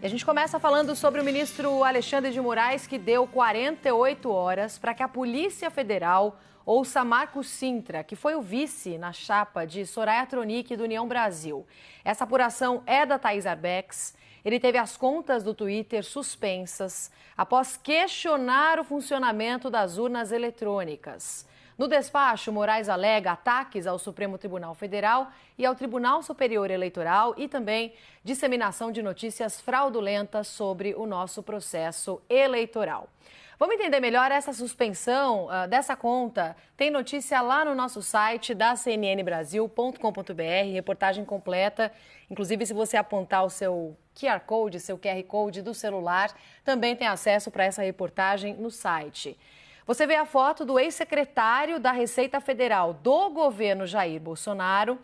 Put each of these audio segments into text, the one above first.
E a gente começa falando sobre o ministro Alexandre de Moraes, que deu 48 horas para que a Polícia Federal ouça Marcos Cintra, que foi o vice na chapa de Soraya Tronic do União Brasil. Essa apuração é da Thaís Arbex. Ele teve as contas do Twitter suspensas após questionar o funcionamento das urnas eletrônicas. No despacho, Moraes alega ataques ao Supremo Tribunal Federal e ao Tribunal Superior Eleitoral e também disseminação de notícias fraudulentas sobre o nosso processo eleitoral. Vamos entender melhor essa suspensão dessa conta. Tem notícia lá no nosso site da cnnbrasil.com.br, reportagem completa. Inclusive, se você apontar o seu QR Code, seu QR Code do celular, também tem acesso para essa reportagem no site. Você vê a foto do ex-secretário da Receita Federal do governo Jair Bolsonaro,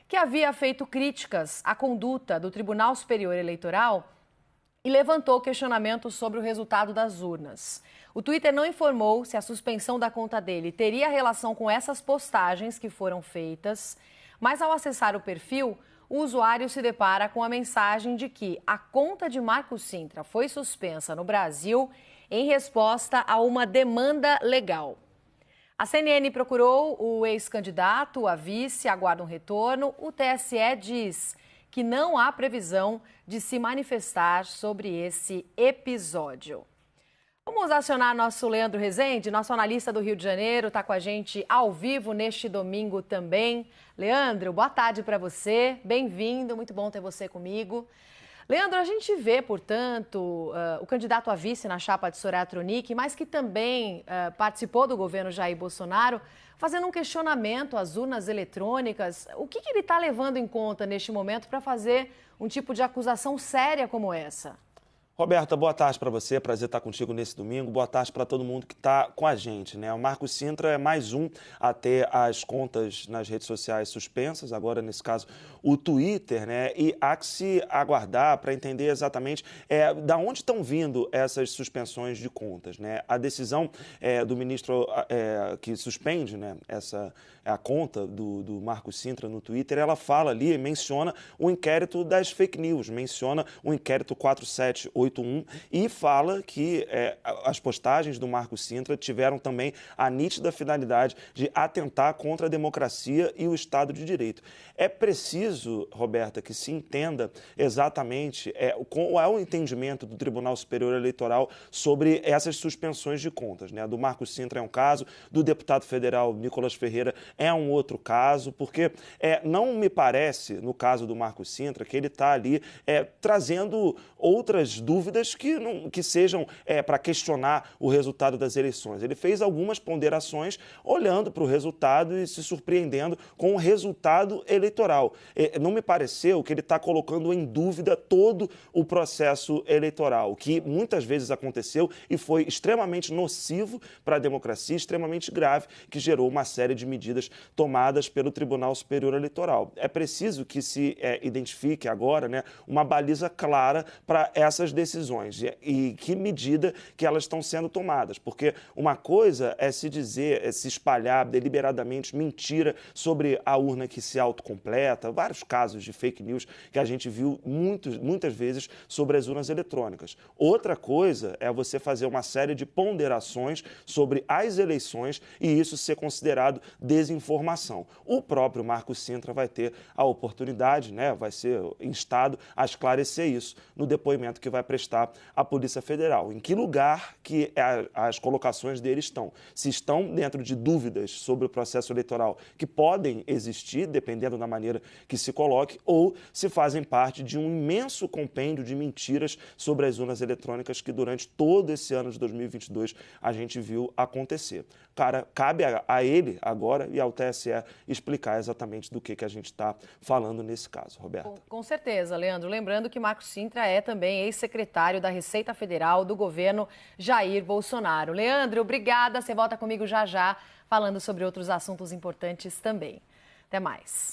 que havia feito críticas à conduta do Tribunal Superior Eleitoral e levantou questionamentos sobre o resultado das urnas. O Twitter não informou se a suspensão da conta dele teria relação com essas postagens que foram feitas, mas ao acessar o perfil, o usuário se depara com a mensagem de que a conta de Marcos Cintra foi suspensa no Brasil em resposta a uma demanda legal. A CNN procurou o ex-candidato a vice, aguarda um retorno. O TSE diz que não há previsão de se manifestar sobre esse episódio. Vamos acionar nosso Leandro Rezende, nosso analista do Rio de Janeiro, está com a gente ao vivo neste domingo também. Leandro, boa tarde para você, bem-vindo, muito bom ter você comigo. Leandro, a gente vê, portanto, o candidato a vice na chapa de Soraya Tronic, mas que também participou do governo Jair Bolsonaro, fazendo um questionamento às urnas eletrônicas. O que ele está levando em conta neste momento para fazer um tipo de acusação séria como essa? Roberta, boa tarde para você, prazer estar contigo nesse domingo, boa tarde para todo mundo que está com a gente, né? O Marcos Cintra é mais um a ter as contas nas redes sociais suspensas, agora nesse caso o Twitter, né? E há que se aguardar para entender exatamente da onde estão vindo essas suspensões de contas, né? A decisão do ministro que suspende, né, a conta do Marcos Cintra no Twitter, ela fala ali, menciona o inquérito das fake news, menciona o inquérito 4781 e fala que as postagens do Marcos Cintra tiveram também a nítida finalidade de atentar contra a democracia e o Estado de Direito. É preciso, Roberta, que se entenda exatamente qual é o entendimento do Tribunal Superior Eleitoral sobre essas suspensões de contas, né? A do Marcos Cintra é um caso, do deputado federal Nicolas Ferreira é um outro caso, porque não me parece, no caso do Marcos Cintra, que ele está ali trazendo outras dúvidas que sejam para questionar o resultado das eleições. Ele fez algumas ponderações olhando para o resultado e se surpreendendo com o resultado eleitoral. Não me pareceu que ele está colocando em dúvida todo o processo eleitoral, que muitas vezes aconteceu e foi extremamente nocivo para a democracia, extremamente grave, que gerou uma série de medidas tomadas pelo Tribunal Superior Eleitoral. É preciso que se identifique agora, né, uma baliza clara para essas decisões e que medida que elas estão sendo tomadas, porque uma coisa é se dizer, se espalhar deliberadamente mentira sobre a urna que se autocompleta, vários casos de fake news que a gente viu muitas vezes sobre as urnas eletrônicas. Outra coisa é você fazer uma série de ponderações sobre as eleições e isso ser considerado desinformação. O próprio Marcos Cintra vai ter a oportunidade, né, vai ser instado a esclarecer isso no depoimento que vai prestar à Polícia Federal. Em que lugar que as colocações dele estão? Se estão dentro de dúvidas sobre o processo eleitoral que podem existir, dependendo da maneira que se coloque, ou se fazem parte de um imenso compêndio de mentiras sobre as urnas eletrônicas que durante todo esse ano de 2022 a gente viu acontecer. Cara, cabe a ele agora e ao TSE explicar exatamente do que a gente está falando nesse caso, Roberta. Com certeza, Leandro. Lembrando que Marcos Cintra é também ex-secretário da Receita Federal do governo Jair Bolsonaro. Leandro, obrigada. Você volta comigo já já, falando sobre outros assuntos importantes também. Até mais.